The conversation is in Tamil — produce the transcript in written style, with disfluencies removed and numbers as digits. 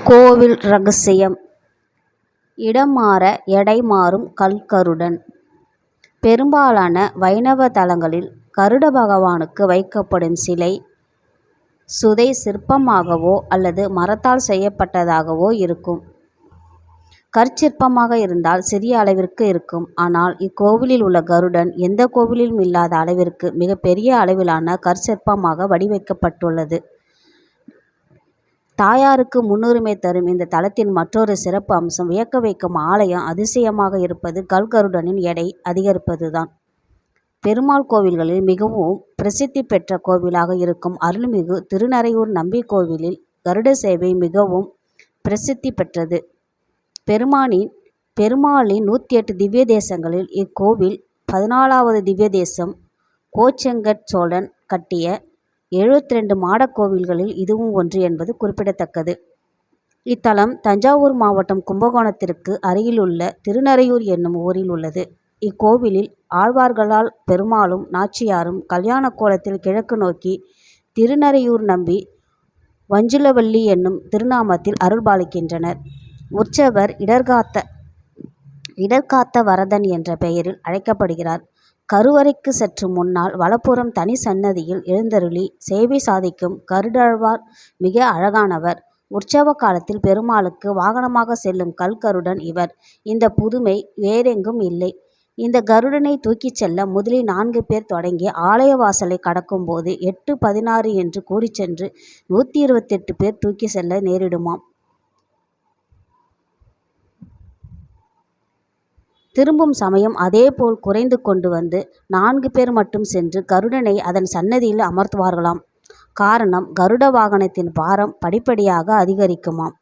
கோவில் ரகசியம். இடம் மாற எடை மாறும் கல்கருடன். பெரும்பாலான வைணவ தலங்களில் கருட பகவானுக்கு வைக்கப்படும் சிலை சுதை சிற்பமாகவோ அல்லது மரத்தால் செய்யப்பட்டதாகவோ இருக்கும். கற்சிற்பமாக இருந்தால் சிறிய அளவிற்கு இருக்கும். ஆனால் இக்கோவிலில் உள்ள கருடன் எந்த கோவிலிலும் இல்லாத அளவிற்கு மிகப்பெரிய அளவிலான கற்சிற்பமாக வடிவமைக்கப்பட்டுள்ளது. தாயாருக்கு முன்னுரிமை தரும் இந்த தலத்தின் மற்றொரு சிறப்பு அம்சம் வியக்க வைக்கும் ஆலயம் அதிசயமாக இருப்பது கல்கருடனின் எடை அதிகரிப்பதுதான். பெருமாள் கோவில்களில் மிகவும் பிரசித்தி பெற்ற கோவிலாக இருக்கும் அருள்மிகு திருநறையூர் நம்பி கோவிலில் கருட சேவை மிகவும் பிரசித்தி பெற்றது. பெருமாளின் 108 திவ்ய தேசங்களில் இக்கோவில் 14வது திவ்ய தேசம். கோச்செங்கட் சோழன் கட்டிய 72 மாடக் கோவில்களில் இதுவும் ஒன்று என்பது குறிப்பிடத்தக்கது. இத்தலம் தஞ்சாவூர் மாவட்டம் கும்பகோணத்திற்கு அருகிலுள்ள திருநறையூர் என்னும் ஊரில் உள்ளது. இக்கோவிலில் ஆழ்வார்களால் பெருமாளும் நாச்சியாரும் கல்யாண கோலத்தில் கிழக்கு நோக்கி திருநறையூர் நம்பி வஞ்சுலவல்லி என்னும் திருநாமத்தில் அருள்பாலிக்கின்றனர். உற்சவர் இடர்காத்த வரதன் என்ற பெயரில் அழைக்கப்படுகிறார். கருவறைக்கு சற்று முன்னால் வலப்புறம் தனி சன்னதியில் எழுந்தருளி சேவை சாதிக்கும் கருடாழ்வார் மிக அழகானவர். உற்சவ காலத்தில் பெருமாளுக்கு வாகனமாக செல்லும் கல்கருடன் இவர். இந்த புதுமை வேறெங்கும் இல்லை. இந்த கருடனை தூக்கிச் செல்ல முதலில் 4 பேர் தொடங்கி ஆலய வாசலை கடக்கும் போது 8, 16 என்று கூடிச் சென்று 128 பேர் தூக்கி செல்ல நேரிடுமாம். திரும்பும் சமயம் அதேபோல் குறைந்து கொண்டு வந்து 4 பேர் மட்டும் சென்று கருடனை அதன் சன்னதியில் அமர்த்துவார்களாம். காரணம், கருட வாகனத்தின் பாரம் படிப்படியாக அதிகரிக்குமாம்.